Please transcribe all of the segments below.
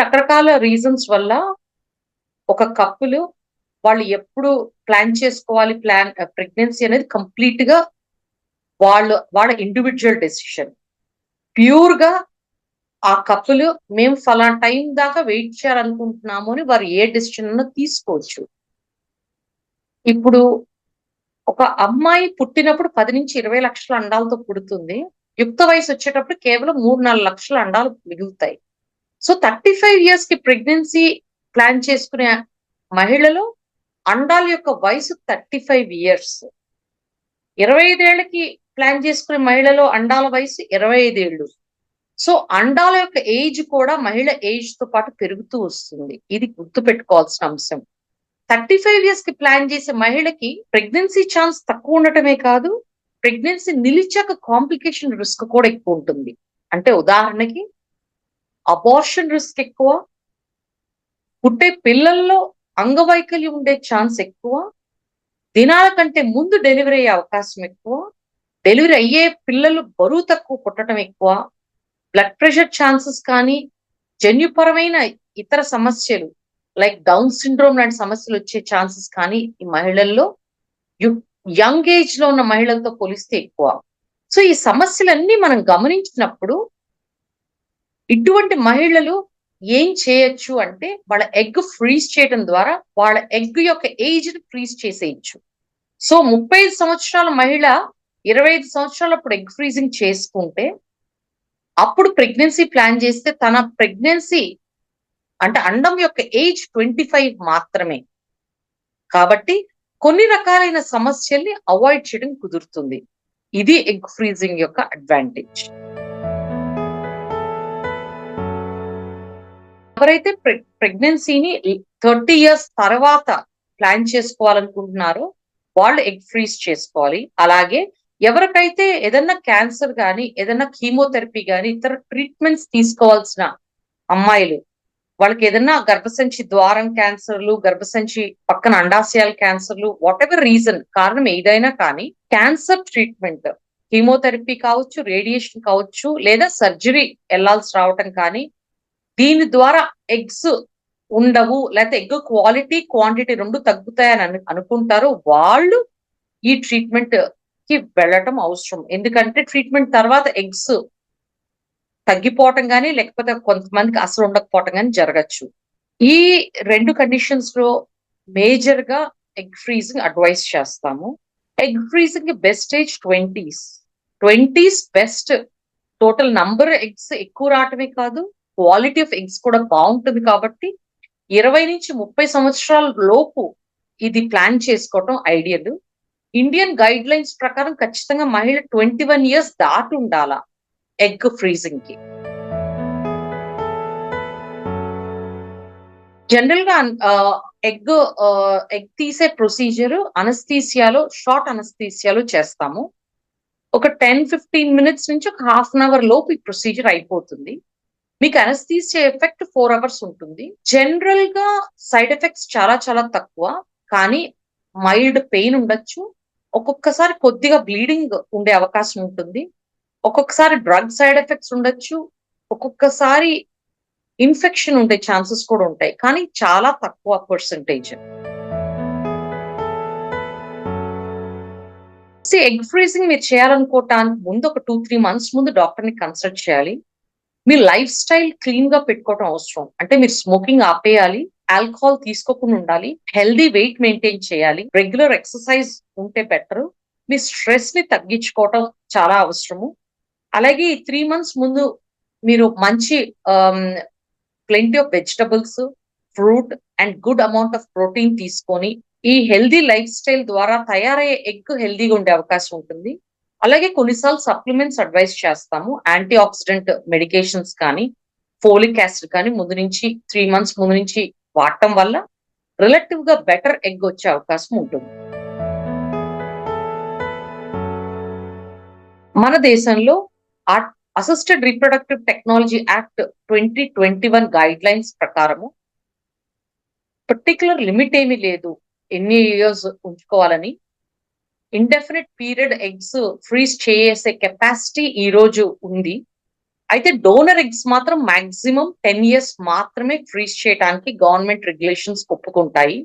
రకరకాల రీజన్స్ వల్ల ఒక కపుల్ వాళ్ళు ఎప్పుడు ప్లాన్ చేసుకోవాలి ప్రెగ్నెన్సీ అనేది కంప్లీట్ గా వాళ్ళ ఇండివిజువల్ డెసిషన్. ప్యూర్ గా ఆ కపుల్ మేము ఫలానా టైం దాకా వెయిట్ చేయాలనుకుంటున్నాము అని వారు ఏ డెసిషన్ అన్నా తీసుకోవచ్చు. ఇప్పుడు ఒక అమ్మాయి పుట్టినప్పుడు 10-20 లక్షల అండాలతో పుడుతుంది. యుక్త వయసు వచ్చేటప్పుడు కేవలం 3-4 లక్షల అండాలు మిగులుతాయి. సో 35 ఇయర్స్ కి ప్రెగ్నెన్సీ ప్లాన్ చేసుకునే మహిళలు అండాల యొక్క వయసు 35 ఇయర్స్. 25 ఏళ్లకి ప్లాన్ చేసుకునే మహిళలో అండాల వయసు 25 ఏళ్ళు. సో అండాల యొక్క ఏజ్ కూడా మహిళ ఏజ్ తో పాటు పెరుగుతూ వస్తుంది. ఇది గుర్తు పెట్టుకోవాల్సిన అంశం. 35 ఇయర్స్ కి ప్లాన్ చేసే మహిళకి ప్రెగ్నెన్సీ ఛాన్స్ తక్కువ ఉండటమే కాదు, ప్రెగ్నెన్సీ నిలిచాక కాంప్లికేషన్ రిస్క్ కూడా ఎక్కువ ఉంటుంది. అంటే ఉదాహరణకి అబార్షన్ రిస్క్ ఎక్కువ, పుట్టే పిల్లల్లో అంగవైకల్యం ఉండే ఛాన్స్ ఎక్కువ, దినాల కంటే ముందు డెలివరీ అయ్యే అవకాశం ఎక్కువ, డెలివరీ అయ్యే పిల్లలు బరువు తక్కువ పుట్టడం ఎక్కువ, బ్లడ్ ప్రెషర్ ఛాన్సెస్ కానీ, జన్యుపరమైన ఇతర సమస్యలు లైక్ డౌన్ సిండ్రోమ్ లాంటి సమస్యలు వచ్చే ఛాన్సెస్ కానీ ఈ మహిళల్లో యంగ్ ఏజ్ లో ఉన్న మహిళలతో పోలిస్తే ఎక్కువ. సో ఈ సమస్యలన్నీ మనం గమనించినప్పుడు ఇటువంటి మహిళలు ఏం చేయొచ్చు అంటే వాళ్ళ ఎగ్ ఫ్రీజ్ చేయడం ద్వారా వాళ్ళ ఎగ్ యొక్క ఏజ్ ని ఫ్రీజ్ చేసేయచ్చు. సో 35 సంవత్సరాల మహిళ 25 సంవత్సరాలప్పుడు ఎగ్ ఫ్రీజింగ్ చేసుకుంటే అప్పుడు ప్రెగ్నెన్సీ ప్లాన్ చేస్తే తన ప్రెగ్నెన్సీ అంటే అండం యొక్క ఏజ్ 25 మాత్రమే. కాబట్టి కొన్ని రకాలైన సమస్యల్ని అవాయిడ్ చేయడం కుదురుతుంది. ఇది ఎగ్ ఫ్రీజింగ్ యొక్క అడ్వాంటేజ్. ఎవరైతే ప్రెగ్నెన్సీని 30 ఇయర్స్ తర్వాత ప్లాన్ చేసుకోవాలనుకుంటున్నారో వాళ్ళు ఎగ్ ఫ్రీజ్ చేసుకోవాలి. అలాగే ఎవరికైతే ఏదన్నా క్యాన్సర్ కానీ, ఏదన్నా కీమోథెరపీ కానీ, ఇతర ట్రీట్మెంట్స్ తీసుకోవాల్సిన అమ్మాయిలు, వాళ్ళకి ఏదన్నా గర్భసంచి ద్వారం క్యాన్సర్లు, గర్భసంచి పక్కన అండాశయాల క్యాన్సర్లు, వాట్ ఎవర్ రీజన్, కారణం ఏదైనా కానీ క్యాన్సర్ ట్రీట్మెంట్, కీమోథెరపీ కావచ్చు, రేడియేషన్ కావచ్చు, లేదా సర్జరీ వెళ్లాల్సి రావటం కానీ, దీని ద్వారా ఎగ్స్ ఉండవు లేకపోతే ఎగ్ క్వాలిటీ క్వాంటిటీ రెండు తగ్గుతాయని అనుకుంటారు, వాళ్ళు ఈ ట్రీట్మెంట్ కి వెళ్ళటం అవసరం. ఎందుకంటే ట్రీట్మెంట్ తర్వాత ఎగ్స్ తగ్గిపోవటం కానీ, లేకపోతే కొంతమందికి అసలు ఉండకపోవటం కానీ జరగచ్చు. ఈ రెండు కండిషన్స్ లో మేజర్ గా ఎగ్ ఫ్రీజింగ్ అడ్వైస్ చేస్తాము. Egg freezing best age 20s best. Total number eggs ఎక్కువ రావటమే కాదు, క్వాలిటీ ఆఫ్ ఎగ్స్ కూడా బాగుంటుంది. కాబట్టి 20-30 సంవత్సరాల లోపు ఇది ప్లాన్ చేసుకోవటం ఐడియల్. ఇండియన్ గైడ్ లైన్స్ ప్రకారం ఖచ్చితంగా మహిళ 21 ఇయర్స్ దాటి ఉండాలా ఎగ్ ఫ్రీజింగ్ కి. జనరల్ గా ఎగ్ తీసే ప్రొసీజర్ అనస్థీసియాలో, షార్ట్ అనస్థీసియాలో చేస్తాము. ఒక 10-15 మినిట్స్ నుంచి ఒక హాఫ్ అన్ అవర్ లోపు ఈ ప్రొసీజర్ అయిపోతుంది. మీకు అనస్థీసియా ఎఫెక్ట్ 4 అవర్స్ ఉంటుంది. జనరల్ గా సైడ్ ఎఫెక్ట్స్ చాలా చాలా తక్కువ, కానీ మైల్డ్ పెయిన్ ఉండొచ్చు, ఒక్కొక్కసారి కొద్దిగా బ్లీడింగ్ ఉండే అవకాశం ఉంటుంది, ఒక్కొక్కసారి డ్రగ్ సైడ్ ఎఫెక్ట్స్ ఉండొచ్చు, ఒక్కొక్కసారి ఇన్ఫెక్షన్ ఉండే ఛాన్సెస్ కూడా ఉంటాయి, కానీ చాలా తక్కువ పర్సంటేజ్. ఎగ్ ఫ్రీజింగ్ మీరు చేయాలనుకోవటానికి ముందు ఒక 2-3 మంత్స్ ముందు డాక్టర్ ని కన్సల్ట్ చేయాలి. మీ లైఫ్ స్టైల్ క్లీన్ గా పెట్టుకోవడం అవసరం. అంటే మీరు స్మోకింగ్ ఆపేయాలి, ఆల్కహాల్ తీసుకోకుండా ఉండాలి, హెల్దీ వెయిట్ మెయింటైన్ చేయాలి, రెగ్యులర్ ఎక్సర్సైజ్ ఉంటే బెటర్, మీ స్ట్రెస్ ని తగ్గించుకోవటం చాలా అవసరము. అలాగే ఈ 3 మంత్స్ ముందు మీరు మంచి plenty of vegetables, fruit and good amount of protein తీసుకొని ఈ హెల్దీ లైఫ్ స్టైల్ ద్వారా తయారయ్యే ఎగ్ హెల్దీగా ఉండే అవకాశం ఉంటుంది. అలాగే కొన్నిసార్లు సప్లిమెంట్స్ అడ్వైస్ చేస్తాము. యాంటీ ఆక్సిడెంట్ మెడికేషన్స్ కానీ, ఫోలిక్ యాసిడ్ కానీ ముందు నుంచి 3 మంత్స్ ముందు నుంచి వాడటం వల్ల రిలేటివ్ గా బెటర్ ఎగ్ వచ్చే అవకాశం ఉంటుంది. మన దేశంలో assisted reproductive technology act 2021 guide lines ప్రకారము పర్టికులర్ లిమిట్ ఏమీ లేదు ఎన్ని ఇయర్స్ ఉంచుకోవాలని. ఇండెఫినిట్ పీరియడ్ ఎగ్స్ ఫ్రీజ్ చేసే కెపాసిటీ ఈ రోజు ఉంది. అయితే డోనర్ ఎగ్స్ మాత్రం మాక్సిమం 10 ఇయర్స్ మాత్రమే ఫ్రీజ్ చేయడానికి గవర్నమెంట్ రెగ్యులేషన్స్ ఒప్పుకుంటాయి.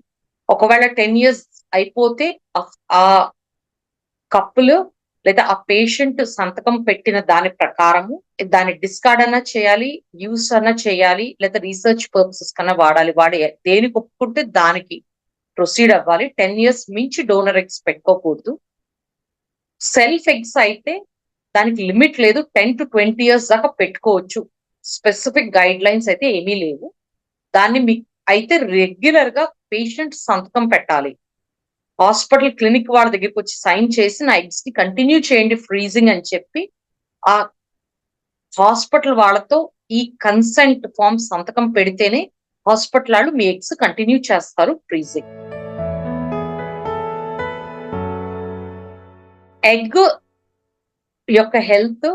ఒకవేళ 10 ఇయర్స్ అయిపోతే ఆ కప్పులు లేదా ఆ పేషెంట్ సంతకం పెట్టిన దాని ప్రకారము దాన్ని డిస్కార్డ్ అన్నా చేయాలి, యూస్ అన్నా చేయాలి, లేదా రీసెర్చ్ పర్పసెస్ కన్నా వాడాలి. వాడి దేనికి ఒప్పుకుంటే దానికి ప్రొసీడ్ అవ్వాలి. 10 ఇయర్స్ మించి డోనర్ ఎగ్స్ పెట్టుకోకూడదు. సెల్ఫ్ ఎగ్స్ అయితే దానికి లిమిట్ లేదు. 10 to 20 ఇయర్స్ దాకా పెట్టుకోవచ్చు. స్పెసిఫిక్ గైడ్ లైన్స్ అయితే ఏమీ లేవు. దాన్ని అయితే రెగ్యులర్ గా పేషెంట్ సంతకం పెట్టాలి. హాస్పిటల్ క్లినిక్ వాళ్ళ దగ్గరికి వచ్చి సైన్ చేసి నా ఎగ్స్ ని కంటిన్యూ చేయండి ఫ్రీజింగ్ అని చెప్పి ఆ హాస్పిటల్ వాళ్ళతో ఈ కన్సెంట్ ఫామ్ సంతకం పెడితేనే హాస్పిటల్ వాళ్ళు మీ ఎగ్స్ కంటిన్యూ చేస్తారు ఫ్రీజింగ్. ఎగ్ యొక్క హెల్త్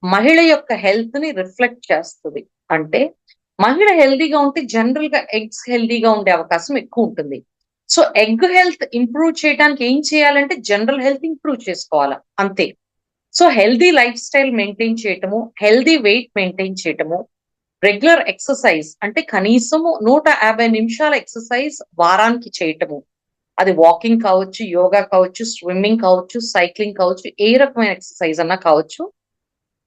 మహిళ యొక్క హెల్త్ ని రిఫ్లెక్ట్ చేస్తుంది. అంటే మహిళ హెల్దీగా ఉంటే జనరల్ గా ఎగ్స్ హెల్దీగా ఉండే అవకాశం ఎక్కువ ఉంటుంది. సో ఎగ్ హెల్త్ ఇంప్రూవ్ చేయడానికి ఏం చేయాలంటే జనరల్ హెల్త్ ఇంప్రూవ్ చేసుకోవాలా అంతే. So healthy life style maintain చేయటము, హెల్దీ వెయిట్ మెయింటైన్ చేయటము, రెగ్యులర్ ఎక్సర్సైజ్ అంటే కనీసము 150 నిమిషాల ఎక్సర్సైజ్ వారానికి చేయటము. అది వాకింగ్ కావచ్చు, యోగా కావచ్చు, స్విమ్మింగ్ కావచ్చు, సైక్లింగ్ కావచ్చు, ఏ రకమైన ఎక్సర్సైజ్ అన్నా కావచ్చు.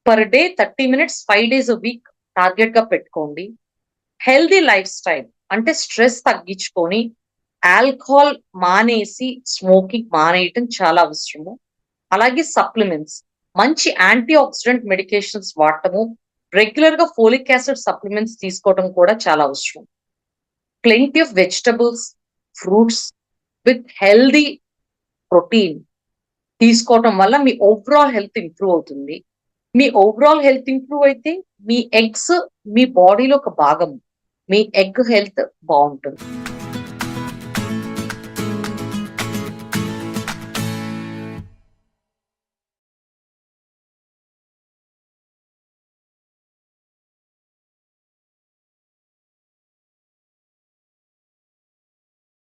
Per day 30 minutes 5 days week target గా పెట్టుకోండి. హెల్దీ లైఫ్ స్టైల్ అంటే స్ట్రెస్ తగ్గించుకొని ఆల్కహాల్ మానేసి స్మోకింగ్ మానేయటం చాలా అవసరము. అలాగే సప్లిమెంట్స్, మంచి యాంటీ ఆక్సిడెంట్ మెడికేషన్స్ వాడటము, రెగ్యులర్ గా ఫోలిక్ యాసిడ్ సప్లిమెంట్స్ తీసుకోవడం కూడా చాలా అవసరం. Plenty of vegetables, fruits with healthy protein తీసుకోవటం వల్ల మీ ఓవరాల్ హెల్త్ ఇంప్రూవ్ అవుతుంది. మీ ఓవరాల్ హెల్త్ ఇంప్రూవ్ అయితే మీ ఎగ్స్ మీ బాడీలో ఒక భాగం. మీ ఎగ్ హెల్త్ బాగుంటుంది.